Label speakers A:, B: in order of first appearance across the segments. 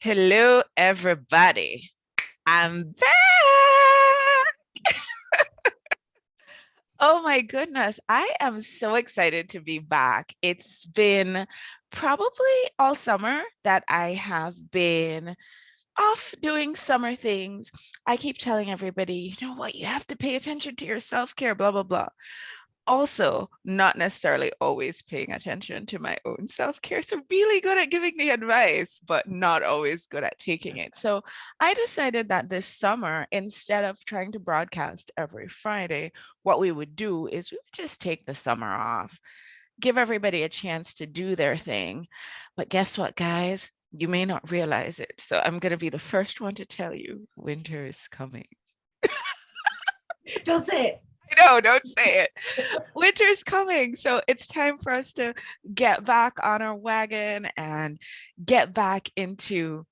A: Hello, everybody. I'm back. Oh my goodness. I am so excited to be back. It's been probably all summer that I have been off doing summer things. I keep telling everybody, you know what, you have to pay attention to your self-care, blah, blah, blah. Also not necessarily always paying attention to my own self-care. So really good at giving the advice, but not always good at taking it. So I decided that this summer, instead of trying to broadcast every Friday, what we would do is we would just take the summer off, give everybody a chance to do their thing. But guess what, guys? You may not realize it. So I'm going to be the first one to tell you winter is coming.
B: Don't say it.
A: No, don't say it. Winter's coming. So it's time for us to get back on our wagon and get back into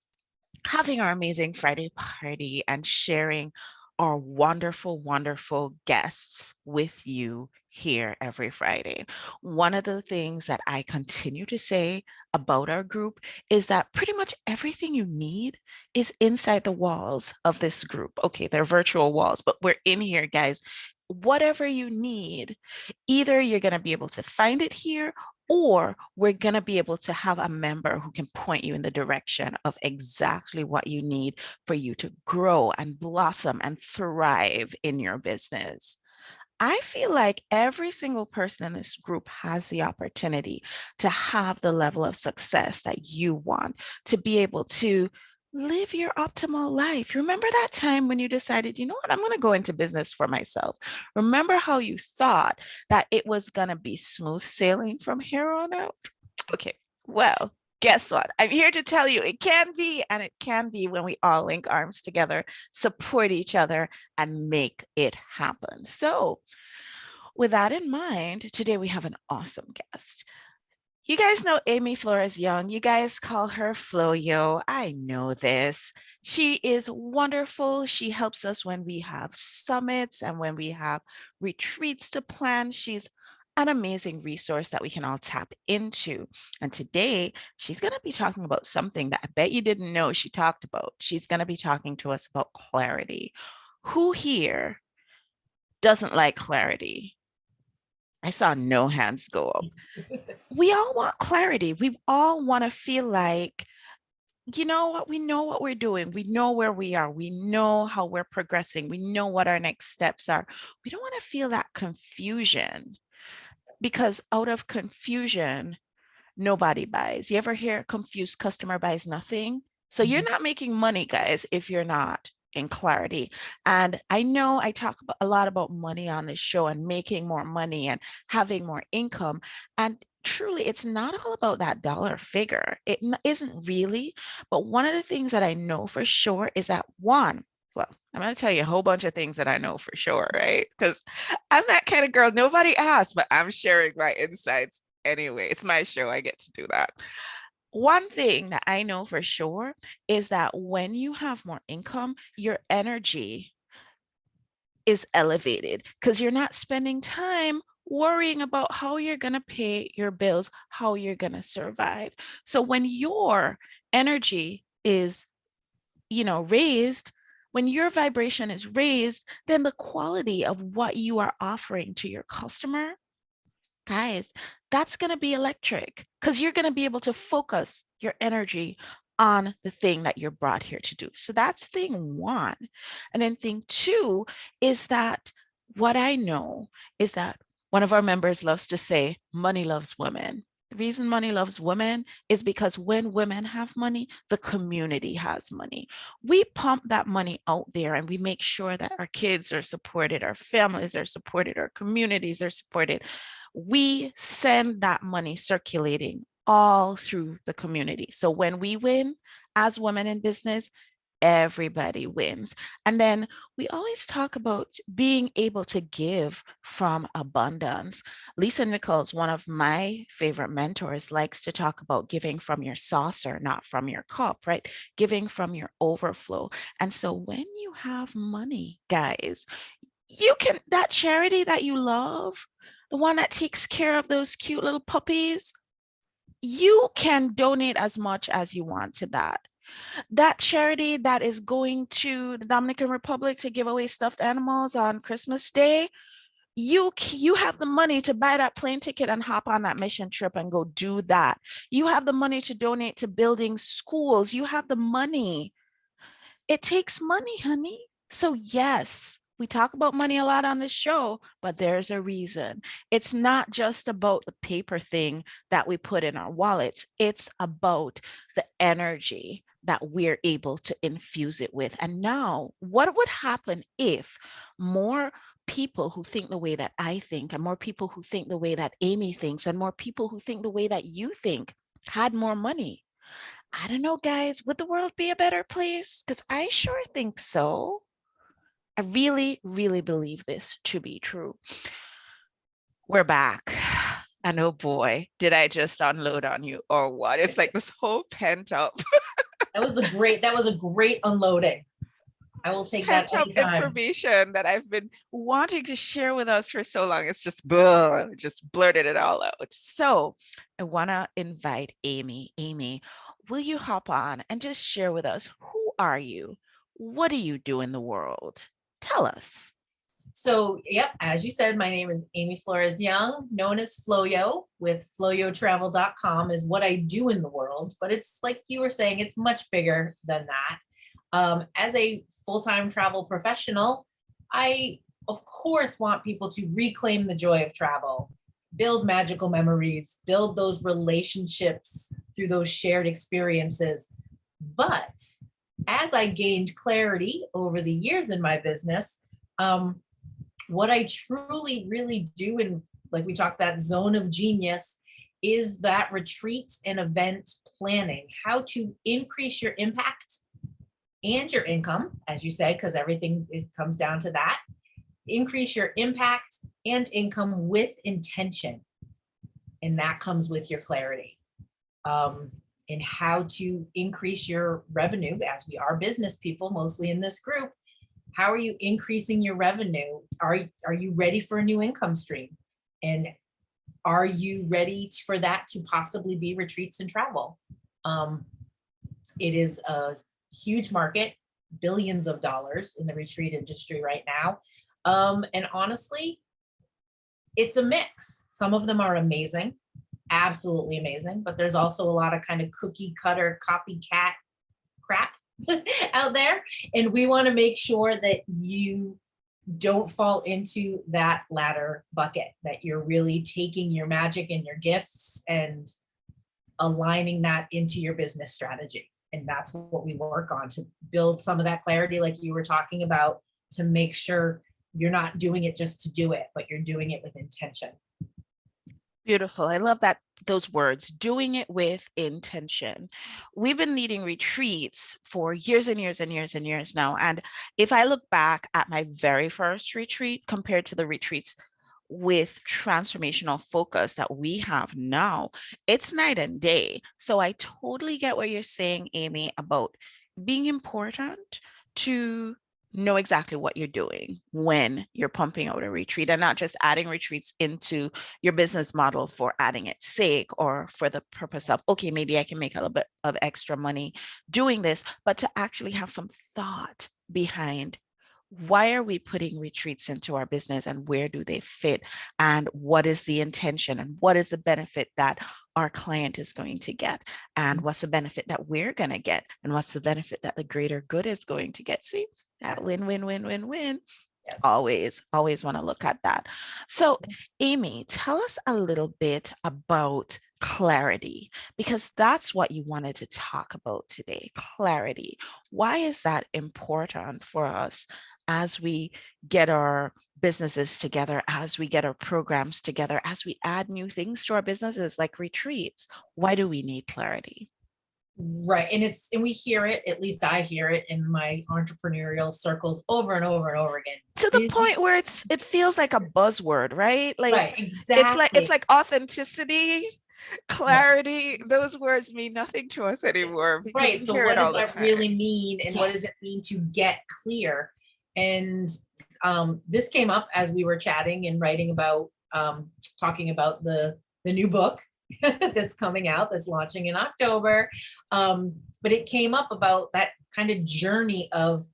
A: having our amazing Friday party and sharing our wonderful, wonderful guests with you here every Friday. One of the things that I continue to say about our group is that pretty much everything you need is inside the walls of this group. Okay, they're virtual walls, but we're in here, guys. Whatever you need, either you're going to be able to find it here or we're going to be able to have a member who can point you in the direction of exactly what you need for you to grow and blossom and thrive in your business. I feel like every single person in this group has the opportunity to have the level of success that you want, to be able to live your optimal life. Remember that time when you decided, you know what, I'm going to go into business for myself. Remember how you thought that it was going to be smooth sailing from here on out? Okay, well, guess what? I'm here to tell you it can be, and it can be when we all link arms together, support each other, and make it happen. So, with that in mind, today we have an awesome guest. You guys know Amy Flores Young. You guys call her Flo-Yo. I know this. She is wonderful. She helps us when we have summits and when we have retreats to plan. She's an amazing resource that we can all tap into. And today, she's going to be talking about something that I bet you didn't know she talked about. She's going to be talking to us about clarity. Who here doesn't like clarity? I saw no hands go up. We all want clarity. We all want to feel like, you know what, we know what we're doing. We know where we are. We know how we're progressing. We know what our next steps are. We don't want to feel that confusion because out of confusion, nobody buys. You ever hear confused customer buys nothing? So you're not making money, guys, if you're not in clarity. And I know I talk a lot about money on this show and making more money and having more income. And truly, it's not all about that dollar figure. It isn't really. But one of the things that I know for sure is that one, well, I'm going to tell you a whole bunch of things that I know for sure, right? Because I'm that kind of girl. Nobody asked, but I'm sharing my insights anyway. It's my show. I get to do that. One thing that I know for sure is that when you have more income, your energy is elevated because you're not spending time worrying about how you're going to pay your bills, how you're going to survive. So when your energy is, raised, when your vibration is raised, then the quality of what you are offering to your customer, guys, that's going to be electric because you're going to be able to focus your energy on the thing that you're brought here to do. So that's thing one. And then thing two is that what I know is that one of our members loves to say, money loves women. The reason money loves women is because when women have money, the community has money. We pump that money out there and we make sure that our kids are supported, our families are supported, our communities are supported. We send that money circulating all through the community. So when we win as women in business, everybody wins. And then we always talk about being able to give from abundance. Lisa Nichols, one of my favorite mentors, likes to talk about giving from your saucer, not from your cup, right? Giving from your overflow. And so when you have money, guys, you can, that charity that you love, the one that takes care of those cute little puppies, you can donate as much as you want to that. That charity that is going to the Dominican Republic to give away stuffed animals on Christmas Day, you have the money to buy that plane ticket and hop on that mission trip and go do that. You have the money to donate to building schools. You have the money. It takes money, honey. So yes, we talk about money a lot on this show, but there's a reason. It's not just about the paper thing that we put in our wallets. It's about the energy that we're able to infuse it with. And now, what would happen if more people who think the way that I think, and more people who think the way that Amy thinks, and more people who think the way that you think had more money? I don't know, guys, would the world be a better place? Because I sure think so. I really, really believe this to be true. We're back. And oh boy, did I just unload on you or what? It's like this whole pent up.
B: That was a great unloading. I will take that
A: Pent up
B: anytime.
A: information that I've been wanting to share with us for so long. It's just blurted it all out. So I want to invite Amy. Amy, will you hop on and just share with us, who are you? What do you do in the world? Tell us.
B: So, yep, as you said, my name is Amy Flores Young, known as Floyo, with floyotravel.com is what I do in the world. But it's like you were saying, it's much bigger than that. As a full-time travel professional, I, of course, want people to reclaim the joy of travel, build magical memories, build those relationships through those shared experiences. But as I gained clarity over the years in my business, what I truly, really do, and like we talked, that zone of genius, is that retreat and event planning, how to increase your impact and your income, as you said, because everything, it comes down to that. Increase your impact and income with intention. And that comes with your clarity. And how to increase your revenue, as we are business people, mostly in this group. How are you increasing your revenue? Are you ready for a new income stream? And are you ready for that to possibly be retreats and travel? It is a huge market, billions of dollars in the retreat industry right now. And honestly, it's a mix. Some of them are amazing, absolutely amazing, but there's also a lot of kind of cookie cutter copycat crap out there. And we want to make sure that you don't fall into that latter bucket, that you're really taking your magic and your gifts and aligning that into your business strategy. And that's what we work on, to build some of that clarity, like you were talking about, to make sure you're not doing it just to do it, but you're doing it with intention.
A: Beautiful. I love that, those words, doing it with intention. We've been leading retreats for years and years and years and years now. And if I look back at my very first retreat compared to the retreats with transformational focus that we have now, it's night and day. So I totally get what you're saying, Amy, about being important to know exactly what you're doing when you're pumping out a retreat, and not just adding retreats into your business model for adding its sake or for the purpose of, okay, maybe I can make a little bit of extra money doing this, but to actually have some thought behind, why are we putting retreats into our business and where do they fit? And what is the intention and what is the benefit that our client is going to get? And what's the benefit that we're going to get? And what's the benefit that the greater good is going to get? See, that win, win, win, win, win. Yes. Always want to look at that. So, Amy, tell us a little bit about clarity, because that's what you wanted to talk about today. Clarity. Why is that important for us as we get our businesses together, as we get our programs together, as we add new things to our businesses like retreats? Why do we need clarity?
B: Right. And we hear it, at least I hear it in my entrepreneurial circles over and over and over again.
A: To the point where it feels like a buzzword, right? Like,
B: right, exactly.
A: It's like authenticity, clarity. Right. Those words mean nothing to us anymore.
B: Right. So what does that really mean? And what does it mean to get clear? And this came up as we were chatting and writing about, talking about the new book. that's coming out, that's launching in October. But it came up about that kind of journey of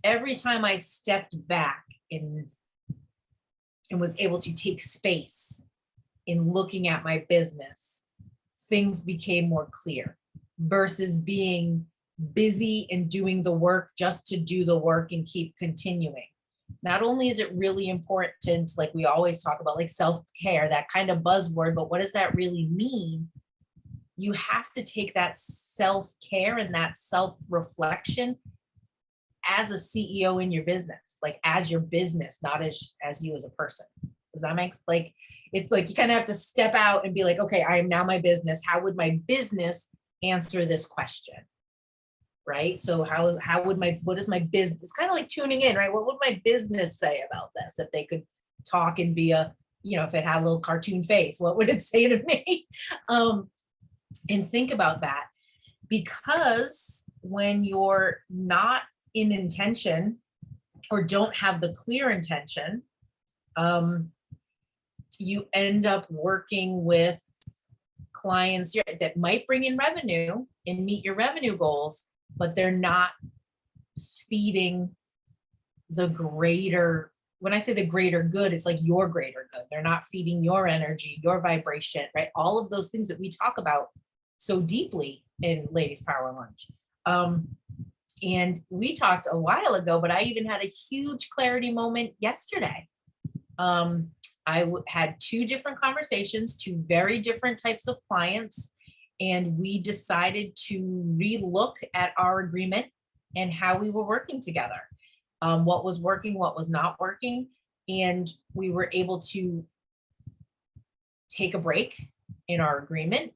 B: every time I stepped back and was able to take space in looking at my business, things became more clear versus being busy and doing the work just to do the work and keep continuing. Not only is it really important, like we always talk about, like self-care, that kind of buzzword, but what does that really mean? You have to take that self-care and that self-reflection as a CEO in your business, like as your business, not as you as a person. Does that make, like, it's like you kind of have to step out and be like, okay, I am now my business. How would my business answer this question? Right? So how would what is my business? It's kind of like tuning in, right? What would my business say about this? If they could talk and be if it had a little cartoon face, what would it say to me? And think about that, because when you're not in intention or don't have the clear intention, you end up working with clients that might bring in revenue and meet your revenue goals, but they're not feeding the greater, when I say the greater good, it's like your greater good. They're not feeding your energy, your vibration, right? All of those things that we talk about so deeply in Ladies Power Lunch. And we talked a while ago, but I even had a huge clarity moment yesterday. I had two different conversations, two very different types of clients, and we decided to relook at our agreement and how we were working together, what was working, what was not working. And we were able to take a break in our agreement.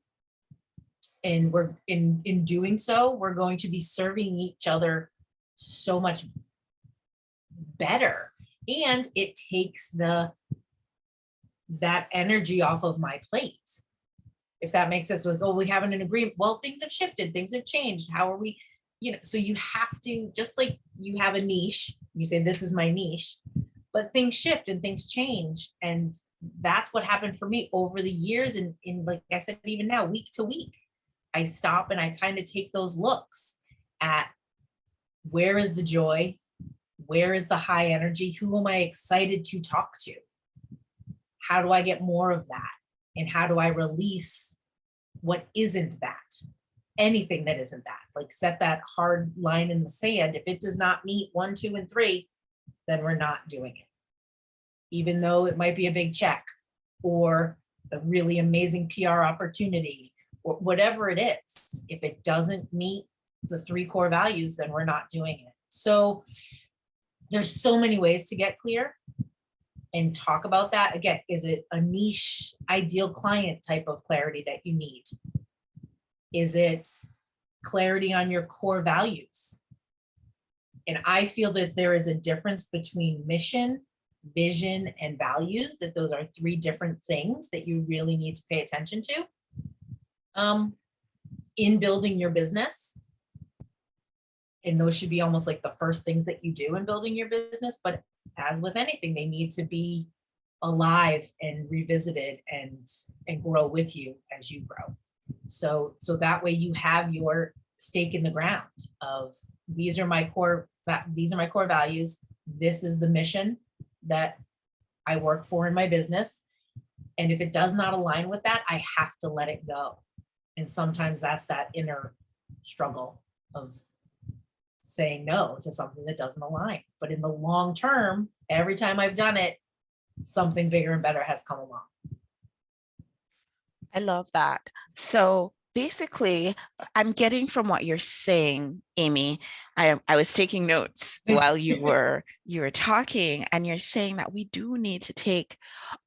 B: And we're in doing so, we're going to be serving each other so much better. And it takes that energy off of my plate. If that makes sense. With, we have an agreement. Well, things have shifted, things have changed. How are we, so you have to, just like you have a niche, you say, this is my niche, but things shift and things change. And that's what happened for me over the years. And in, like I said, even now, week to week, I stop and I kind of take those looks at where is the joy, where is the high energy, who am I excited to talk to? How do I get more of that? And how do I release what isn't that? Anything that isn't that, like set that hard line in the sand. If it does not meet 1, 2, and 3, then we're not doing it. Even though it might be a big check or a really amazing PR opportunity or whatever it is, if it doesn't meet the 3 core values, then we're not doing it. So there's so many ways to get clear and talk about that. Again, is it a niche ideal client type of clarity that you need? Is it clarity on your core values? And I feel that there is a difference between mission, vision, and values, that those are 3 different things that you really need to pay attention to in building your business. And those should be almost like the first things that you do in building your business. But as with anything, they need to be alive and revisited and grow with you as you grow. So that way you have your stake in the ground of these are my core values. This is the mission that I work for in my business. And if it does not align with that, I have to let it go. And sometimes that's that inner struggle of saying no to something that doesn't align. But in the long term, every time I've done it, something bigger and better has come along.
A: I love that. So basically, I'm getting from what you're saying, Amy, I was taking notes while you were talking, and you're saying that we do need to take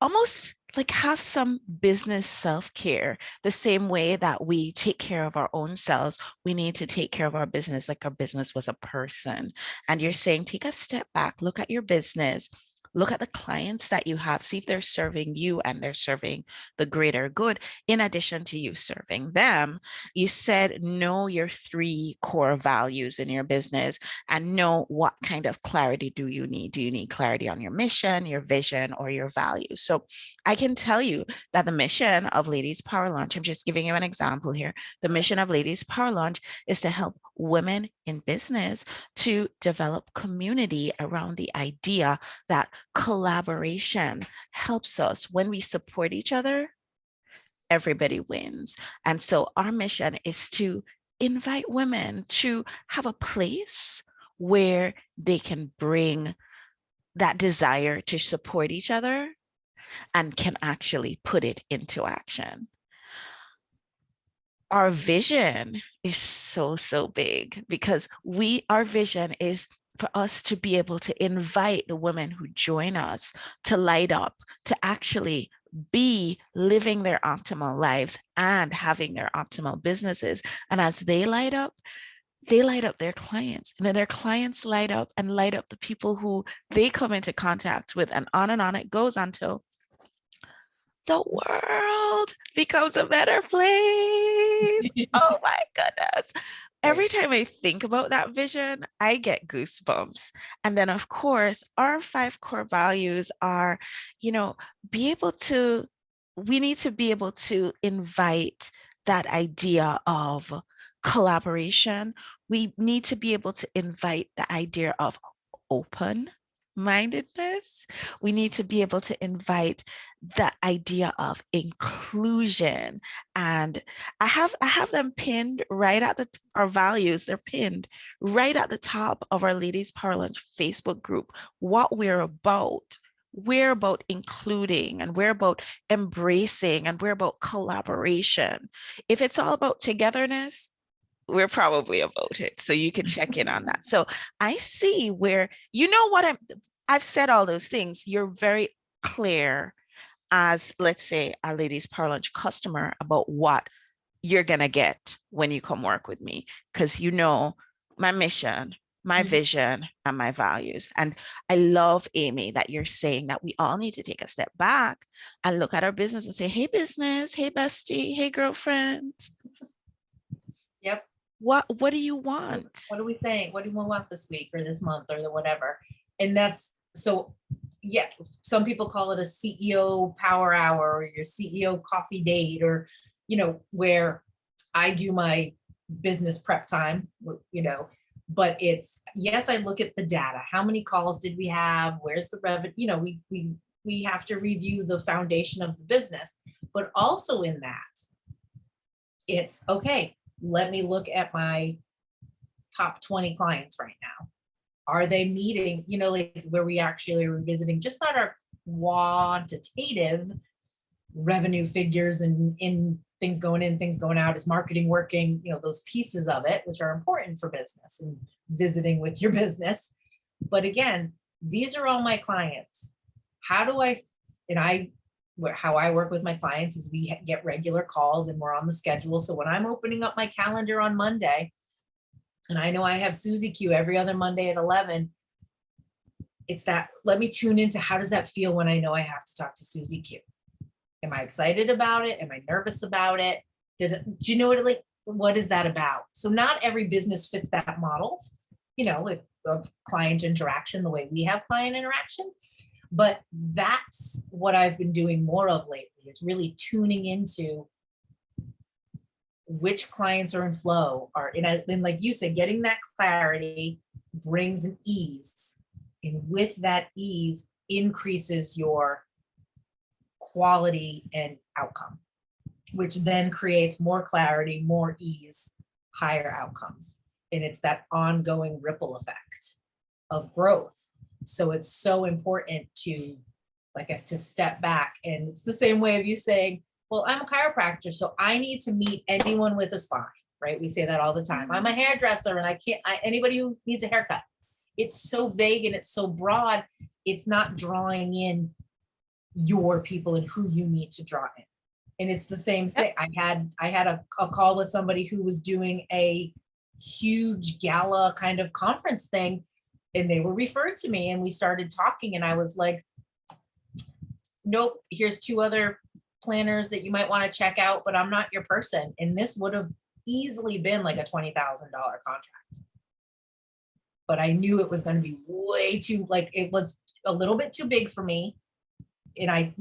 A: almost like have some business self-care, the same way that we take care of our own selves. We need to take care of our business like our business was a person. And you're saying, take a step back, look at your business, look at the clients that you have, see if they're serving you and they're serving the greater good in addition to you serving them. You said know your 3 core values in your business and know what kind of clarity do you need. Do you need clarity on your mission, your vision, or your values? So I can tell you that the mission of Ladies Power Launch, I'm just giving you an example here. The mission of Ladies Power Launch is to help women in business to develop community around the idea that collaboration helps us. When we support each other, everybody wins. And so our mission is to invite women to have a place where they can bring that desire to support each other and can actually put it into action. Our vision is so big because our vision is for us to be able to invite the women who join us to light up, to actually be living their optimal lives and having their optimal businesses. And as they light up their clients, and then their clients light up the people who they come into contact with, and on it goes until the world becomes a better place. Oh my goodness. Every time I think about that vision, I get goosebumps. And then, of course, our 5 core values are, we need to be able to invite that idea of collaboration. We need to be able to invite the idea of open mindedness. We need to be able to invite the idea of inclusion. And I have them pinned right at our values. They're pinned right at the top of our Ladies Power Lunch Facebook group. What we're about. We're about including, and we're about embracing, and we're about collaboration. If it's all about togetherness, we're probably about it. So you can check in on that. So I see where, I've said all those things. You're very clear as, let's say, a Ladies Power Lunch customer about what you're going to get when you come work with me, because you know my mission, my vision, and my values. And I love, Amy, that you're saying that we all need to take a step back and look at our business and say, hey, business, hey, bestie, hey, girlfriend.
B: Yep.
A: What do you want?
B: What are we saying? What do we want this week or this month or the whatever? And that's so, yeah, some people call it a CEO power hour or your CEO coffee date, or, where I do my business prep time, but it's, yes, I look at the data. How many calls did we have? Where's the revenue? We have to review the foundation of the business, but also in that, it's okay. Let me look at my top 20 clients right now. Are they meeting, like where we actually are revisiting, just not our quantitative revenue figures and in things going in, things going out, is marketing working, those pieces of it, which are important for business and visiting with your business. But again, these are all my clients. How I work with my clients is we get regular calls and we're on the schedule. So when I'm opening up my calendar on Monday, and I know I have Susie Q every other Monday at 11, it's that, let me tune into, how does that feel when I know I have to talk to Susie Q? Am I excited about it? Am I nervous about it? Do you know what is that about? So not every business fits that model, of client interaction, the way we have client interaction. But that's what I've been doing more of lately, is really tuning into which clients are in flow, and like you said, getting that clarity brings an ease. And with that ease increases your quality and outcome, which then creates more clarity, more ease, higher outcomes. And it's that ongoing ripple effect of growth. So it's so important to, to step back. And it's the same way of you saying, well, I'm a chiropractor, so I need to meet anyone with a spine, right? We say that all the time. I'm a hairdresser and anybody who needs a haircut. It's so vague and it's so broad. It's not drawing in your people and who you need to draw in. And it's the same thing. I had a call with somebody who was doing a huge gala kind of conference thing. and they were referred to me, and we started talking, and I was like, nope, here's 2 other planners that you might want to check out, but I'm not your person. And this would have easily been like a $20,000 contract. But I knew it was going to be way too, like, it was a little bit too big for me. And I,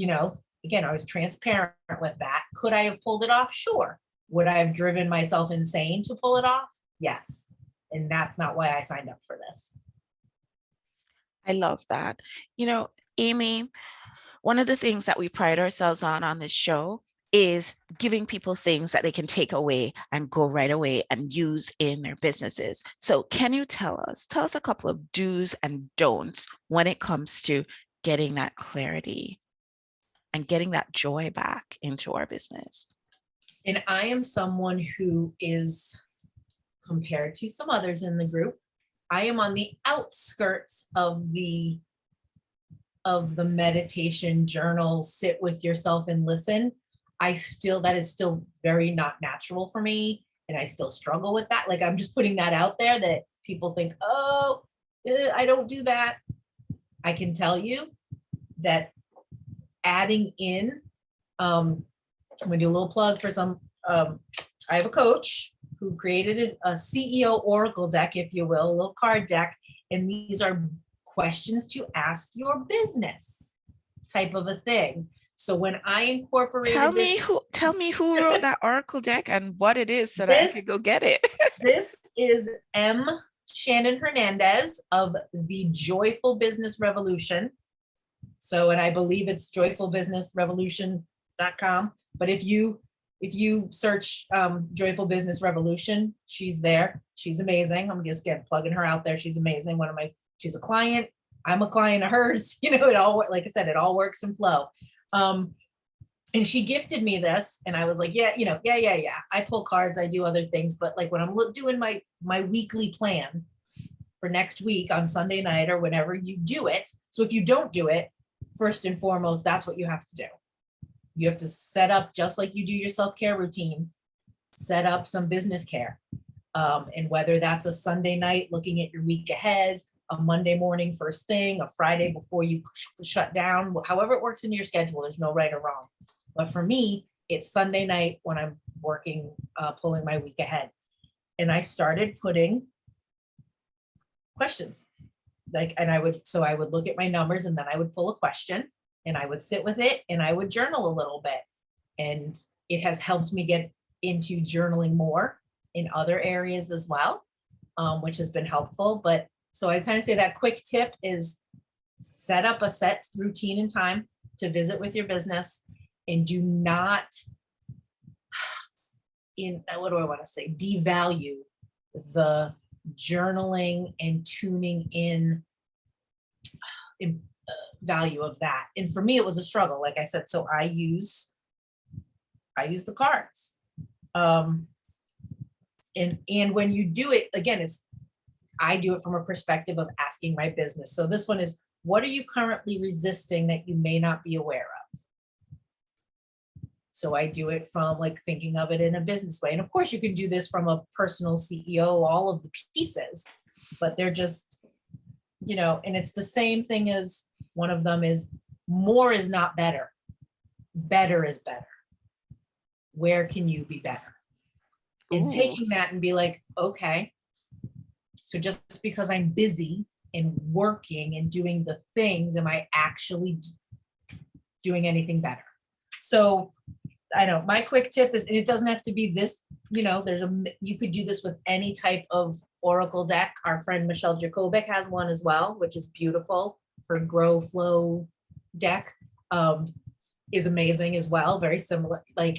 B: again, I was transparent with that. Could I have pulled it off? Sure. Would I have driven myself insane to pull it off? Yes. And that's not why I signed up for this.
A: I love that. Amy, one of the things that we pride ourselves on this show is giving people things that they can take away and go right away and use in their businesses. So can you tell us a couple of do's and don'ts when it comes to getting that clarity and getting that joy back into our business?
B: And I am someone who is, compared to some others in the group, I am on the outskirts of the meditation journal, sit with yourself and listen. That is still very not natural for me. And I still struggle with that. Like, I'm just putting that out there that people think, oh, I don't do that. I can tell you that adding in, I'm gonna do a little plug for some, I have a coach who created a CEO Oracle deck, if you will, a little card deck. And these are questions to ask your business type of a thing. So when I incorporated
A: tell me who wrote that Oracle deck and what it is so that I could go get it.
B: This is M. Shannon Hernandez of the Joyful Business Revolution. So, and I believe it's joyfulbusinessrevolution.com. But if you search Joyful Business Revolution, she's there. She's amazing. I'm just plugging her out there. She's amazing. She's a client. I'm a client of hers. It all, like I said, it all works in flow. And she gifted me this, and I was like, yeah. I pull cards, I do other things, but like when I'm doing my weekly plan for next week on Sunday night or whenever you do it. So if you don't do it, first and foremost, that's what you have to do. You have to set up, just like you do your self-care routine, set up some business care. And whether that's a Sunday night looking at your week ahead, a Monday morning first thing, a Friday before you shut down, however it works in your schedule, there's no right or wrong. But for me, it's Sunday night when I'm working, pulling my week ahead. And I started putting questions. I would look at my numbers, and then I would pull a question, and I would sit with it, and I would journal a little bit. And it has helped me get into journaling more in other areas as well, which has been helpful. But so I kind of say that quick tip is set up a set routine and time to visit with your business, and do not, devalue the journaling and tuning in value of that. And for me, it was a struggle, like I said. So I use the cards. And when you do it, again, I do it from a perspective of asking my business. So this one is, what are you currently resisting that you may not be aware of? So I do it from like thinking of it in a business way. And of course you can do this from a personal CEO, all of the pieces, but they're just, and it's the same thing as one of them is more is not better. Better is better. Where can you be better? And taking that and be like, okay, so just because I'm busy and working and doing the things, am I actually doing anything better? So I know my quick tip is, and it doesn't have to be this, you could do this with any type of Oracle deck. Our friend Michelle Jacobic has one as well, which is beautiful. Her Grow Flow deck is amazing as well. Very similar, and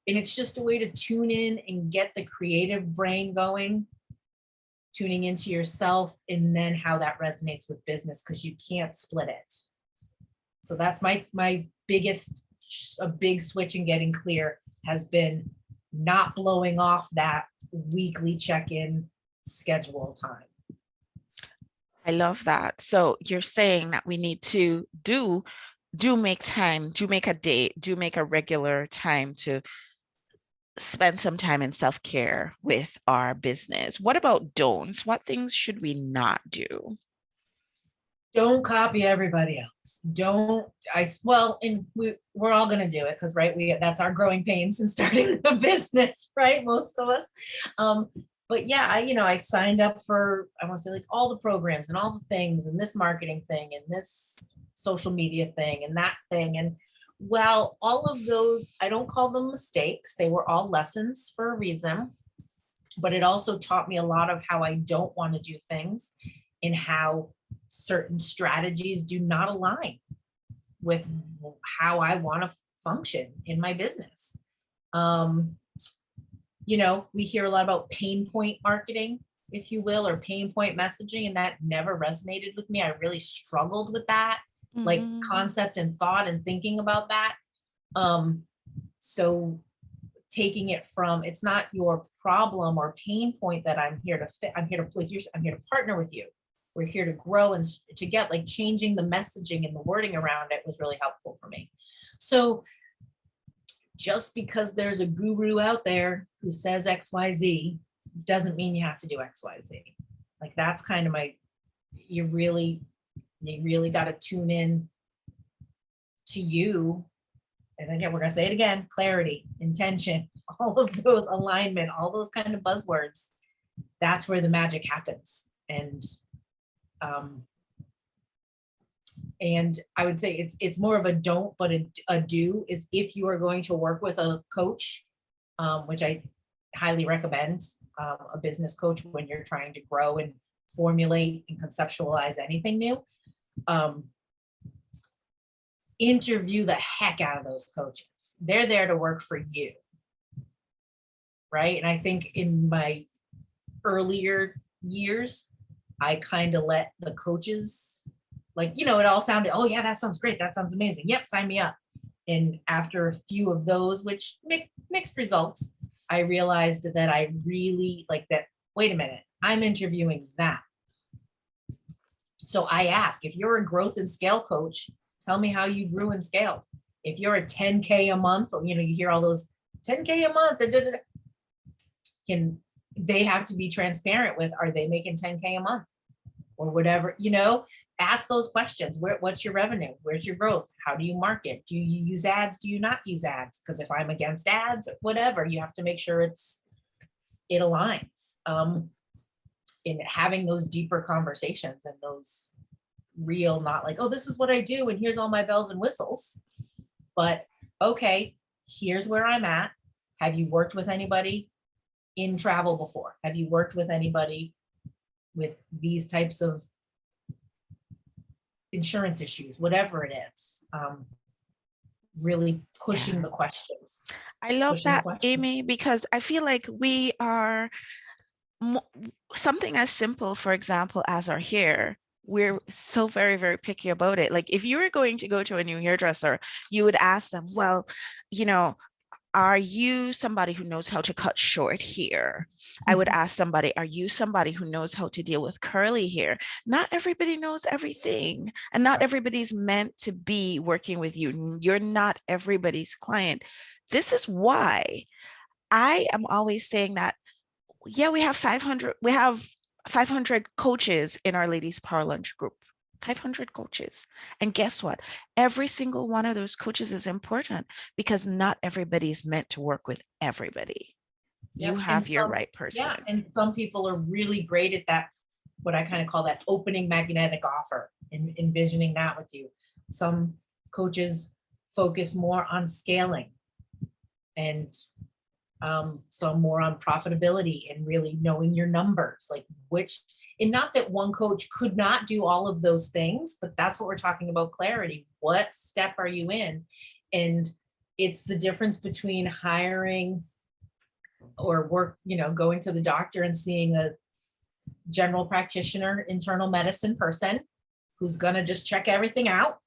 B: it's just a way to tune in and get the creative brain going, tuning into yourself, and then how that resonates with business, because you can't split it. So that's my biggest, a big switch in getting clear has been not blowing off that weekly check-in schedule time.
A: I love that. So you're saying that we need to do make time, do make a date, do make a regular time to spend some time in self-care with our business. What about don'ts? What things should we not do?
B: Don't copy everybody else. Don't well, and we're all going to do it because right, that's our growing pains in starting a business, right? Most of us. But yeah, I signed up for, I want to say, like, all the programs and all the things and this marketing thing and this social media thing and that thing. And well, all of those, I don't call them mistakes. They were all lessons for a reason. But it also taught me a lot of how I don't want to do things and how certain strategies do not align with how I want to function in my business. We hear a lot about pain point marketing, if you will, or pain point messaging, and that never resonated with me. I really struggled with that, like concept and thought and thinking about that. So taking it from, it's not your problem or pain point that I'm here to fit. I'm here to partner with you. We're here to grow and to get, like, changing the messaging and the wording around it was really helpful for me. So just because there's a guru out there who says XYZ doesn't mean you have to do XYZ. Like, that's kind of you really got to tune in to you. And again, we're going to say it again: clarity, intention, all of those, alignment, all those kind of buzzwords. That's where the magic happens. And I would say it's more of a don't, but a do is if you are going to work with a coach, which I highly recommend, a business coach when you're trying to grow and formulate and conceptualize anything new. Interview the heck out of those coaches. They're there to work for you, right? And I think in my earlier years, I kind of let the coaches, it all sounded, oh yeah, that sounds great, that sounds amazing, yep, sign me up. And after a few of those, which mixed results, I realized that I really like that. Wait a minute, I'm interviewing that. So I ask, if you're a growth and scale coach, tell me how you grew and scaled. If you're a 10K a month, or you hear all those 10K a month, can they have to be transparent with, are they making 10K a month or whatever? Ask those questions. What's your revenue? Where's your growth? How do you market? Do you use ads? Do you not use ads? Because if I'm against ads, whatever, you have to make sure it aligns. In having those deeper conversations and those real, not like, oh, this is what I do and here's all my bells and whistles, but okay, here's where I'm at. Have you worked with anybody in travel before? Have you worked with anybody with these types of insurance issues, whatever it is? Really pushing the questions.
A: I love that, Amy, because I feel like we are something as simple, for example, as our hair. We're so very, very picky about it. Like, if you were going to go to a new hairdresser, you would ask them, well, are you somebody who knows how to cut short hair? I would ask somebody, are you somebody who knows how to deal with curly hair? Not everybody knows everything, and not everybody's meant to be working with you. You're not everybody's client. This is why I am always saying that, yeah, we have 500 coaches in our Ladies Power Lunch group. 500 coaches. And guess what? Every single one of those coaches is important, because not everybody is meant to work with everybody. Yep. You have your right person.
B: Yeah, and some people are really great at that, what I kind of call that opening magnetic offer, and envisioning that with you. Some coaches focus more on scaling, and some more on profitability and really knowing your numbers, like and not that one coach could not do all of those things, but that's what we're talking about, clarity. What step are you in? And it's the difference between hiring or going to the doctor and seeing a general practitioner, internal medicine person who's going to just check everything out,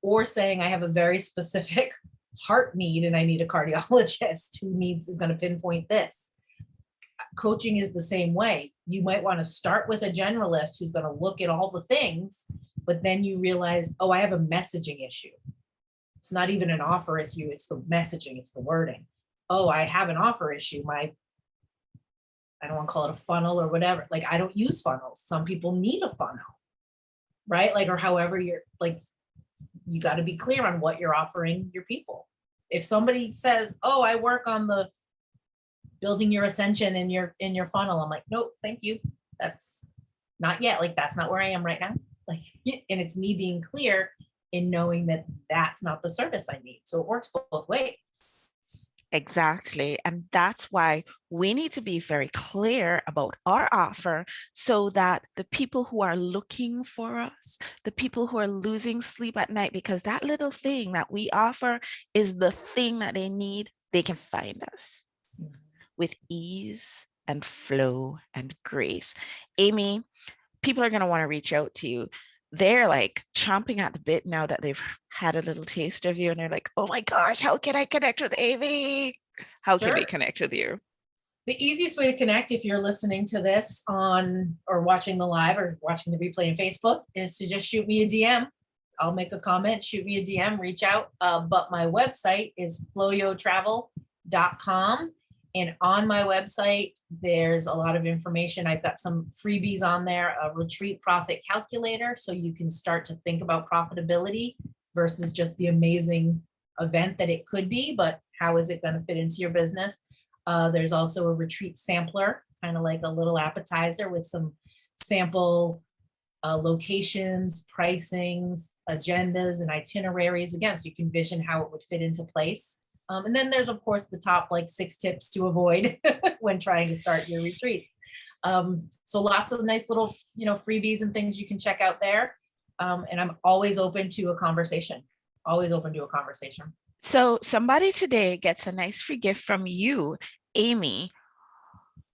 B: or saying I have a very specific heart need and I need a cardiologist who is going to pinpoint this. Coaching is the same way. You might want to start with a generalist who's going to look at all the things, but then you realize, oh, I have a messaging issue. It's not even an offer issue. It's the messaging. It's the wording. oh, I have an offer issue. I don't want to call it a funnel or whatever. Like, I don't use funnels. Some people need a funnel, right? Like, or however you're like, you got to be clear on what you're offering your people. If somebody says, oh, I work on the building your ascension in your funnel, I'm like, nope, thank you. That's not yet. Like, that's not where I am right now. Like, and it's me being clear in knowing that that's not the service I need. So it works both ways.
A: Exactly. And that's why we need to be very clear about our offer so that the people who are looking for us, the people who are losing sleep at night, because that little thing that we offer is the thing that they need, they can find us with ease and flow and grace. Amy, people are going to want to reach out to you. They're like chomping at the bit now that they've had a little taste of you, and they're like, oh my gosh, how can I connect with Amy? How can they connect with you?
B: The easiest way to connect, if you're listening to this on or watching the live or watching the replay on Facebook, is to just shoot me a DM. I'll make a comment, shoot me a DM, reach out. But my website is flowyotravel.com. And on my website, there's a lot of information. I've got some freebies on there, a retreat profit calculator, so you can start to think about profitability versus just the amazing event that it could be, but how is it going to fit into your business? There's also a retreat sampler, kind of like a little appetizer with some sample locations, pricings, agendas, and itineraries, again, so you can vision how it would fit into place. And then there's, of course, the top like 6 tips to avoid when trying to start your retreat. So lots of nice little, freebies and things you can check out there. And I'm always open to a conversation, always open to a conversation.
A: So somebody today gets a nice free gift from you, Amy.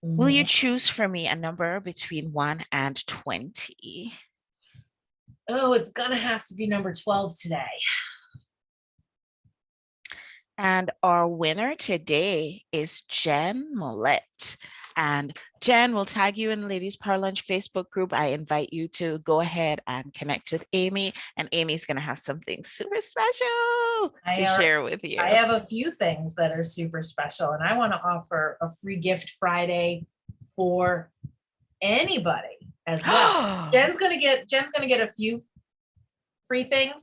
A: Will you choose for me a number between 1 and 20?
B: Oh, it's gonna have to be number 12 today.
A: And our winner today is Jen Mollett. And Jen, will tag you in the Ladies Power Lunch Facebook group. I invite you to go ahead and connect with Amy. And Amy's going to have something super special to share with you.
B: I have a few things that are super special. And I want to offer a free gift Friday for anybody as well. Jen's gonna get a few free things.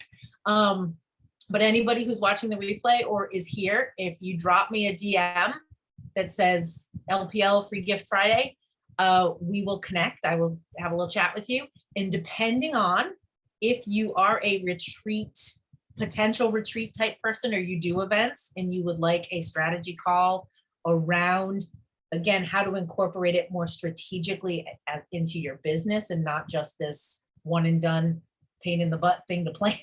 B: But anybody who's watching the replay or is here, if you drop me a DM that says LPL Free Gift Friday, we will connect. I will have a little chat with you. And depending on if you are a potential retreat type person, or you do events and you would like a strategy call around, again, how to incorporate it more strategically into your business and not just this one and done pain in the butt thing to plan.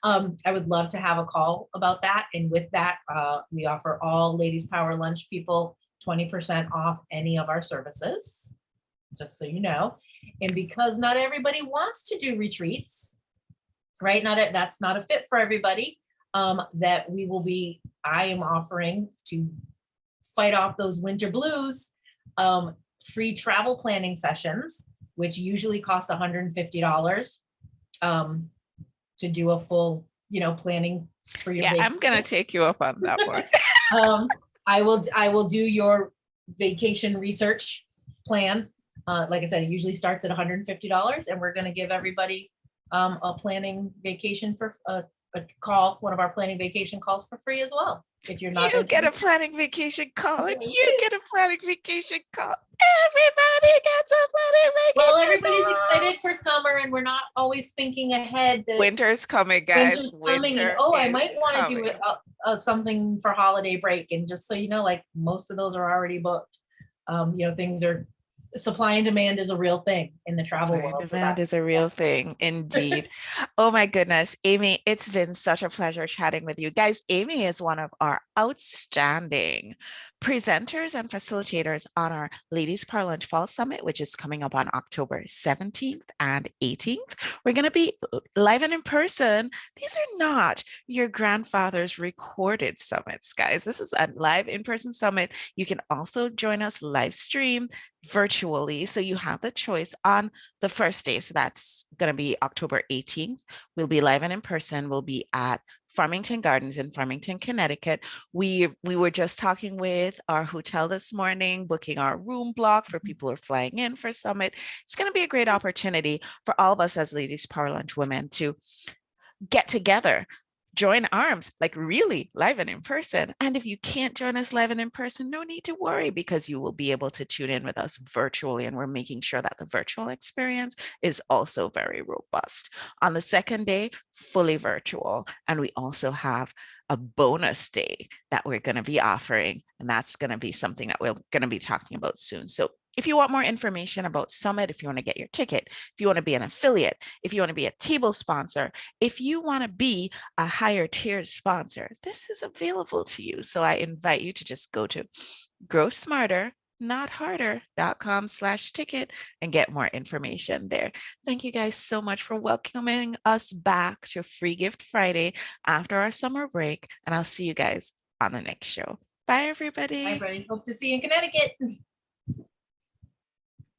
B: I would love to have a call about that. And with that, we offer all Ladies Power Lunch people 20% off any of our services, just so you know. And because not everybody wants to do retreats, right? That's not a fit for everybody. That I am offering to fight off those winter blues, free travel planning sessions, which usually cost $150. To do a full, planning for your vacation.
A: I'm gonna take you up on that one.
B: I will do your vacation research plan. Like I said, it usually starts at $150, and we're gonna give everybody a planning vacation for a call, one of our planning vacation calls for free as well. If you're not,
A: you get a planning vacation call, and you get a planning vacation call. Everybody gets a planning vacation.
B: Well, everybody's excited for summer, and we're not always thinking ahead.
A: Winter's coming, guys.
B: Winter's coming, and I might want to do something for holiday break. And just so you know, like most of those are already booked. Things are. Supply and demand is a real thing in the travel world.
A: Demand is a real thing, indeed. Oh my goodness, Amy, it's been such a pleasure chatting with you. Guys, Amy is one of our outstanding presenters and facilitators on our Ladies Power Lunch Fall Summit, which is coming up on October 17th and 18th. We're going to be live and in person. These are not your grandfather's recorded summits, guys. This is a live in-person summit. You can also join us live stream virtually. So you have the choice on the first day. So that's going to be October 18th. We'll be live and in person. We'll be at Farmington Gardens in Farmington, Connecticut. We were just talking with our hotel this morning, booking our room block for people who are flying in for Summit. It's going to be a great opportunity for all of us as Ladies Power Lunch women to get together, join arms, like really live and in person. And if you can't join us live and in person, no need to worry, because you will be able to tune in with us virtually. And we're making sure that the virtual experience is also very robust. On the second day, fully virtual. And we also have a bonus day that we're going to be offering. And that's going to be something that we're going to be talking about soon. So if you want more information about Summit, if you want to get your ticket, if you want to be an affiliate, if you want to be a table sponsor, if you want to be a higher tier sponsor, this is available to you. So I invite you to just go to growsmarternotharder.com/ticket and get more information there. Thank you guys so much for welcoming us back to Free Gift Friday after our summer break. And I'll see you guys on the next show. Bye, everybody.
B: Bye, Brian. Hope to see you in Connecticut.